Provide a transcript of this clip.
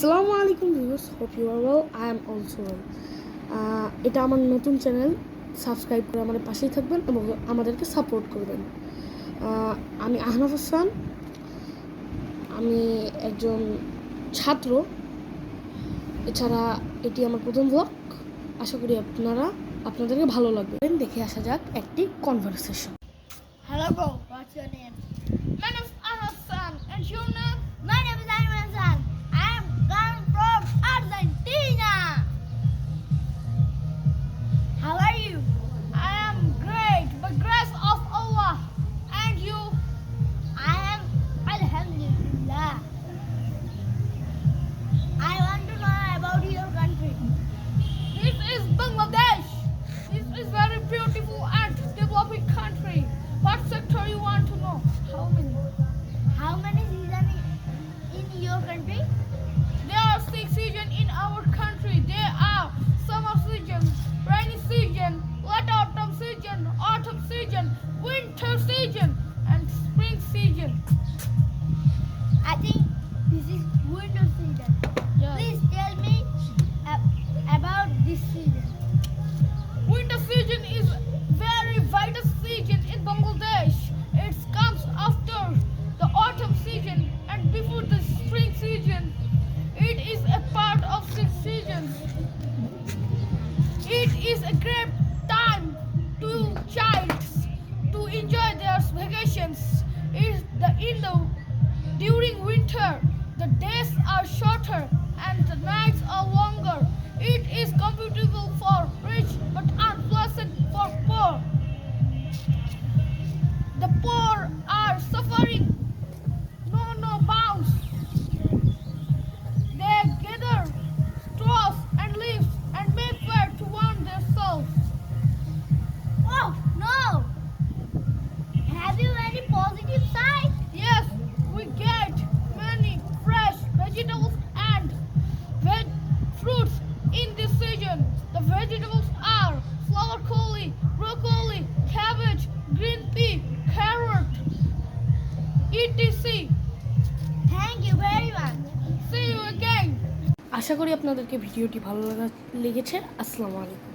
আসসালামু আলাইকুম viewers, hope you are well. I am also well. এটা আমার নতুন চ্যানেল, সাবস্ক্রাইব করে আমাদের পাশেই থাকবেন এবং আমাদেরকে সাপোর্ট করবেন। আমি আহনাফ হাসান, আমি একজন ছাত্র। এছাড়া এটি আমার প্রথম ব্লগ। আশা করি আপনাদেরকে ভালো লাগবে। দেখে আসা যাক একটি conversation. Hello, bro. What's your name? My name is Hassan, and your name? My name is Hassan. I am coming from Argentina. How are you? I am great, by grace of Allah. And you? I am Alhamdulillah. I want to know about your country. This is Bangladesh. This is very beautiful and developing country. What sector you want to know? How many? How many seasons in your country? There are 6 seasons in our country. They are summer season, rainy season, late autumn season, winter season, and spring season. I think this is winter season. Yeah. Please tell me about this season. Winter season is very vital season in Bangladesh. It comes after the autumn season and before the spring season. It is a part of 6 seasons. It is a great time to childs to enjoy their vacations. During winter, the days are shorter and the nights are longer. It is comfortable for rich but unpleasant for poor. The poor are suffering no bounds. They gather straws and leaves and make fire to warm their souls. Oh no! Have you any positive side? Yes, we get many fresh vegetables and fruits in this season. The vegetables are flower coli, broccoli, cabbage, green pea, carrot, etc. Thank you very much. See you again. আশা করি আপনাদেরকে ভিডিওটি ভালো লেগেছে। আসসালামু আলাইকুম।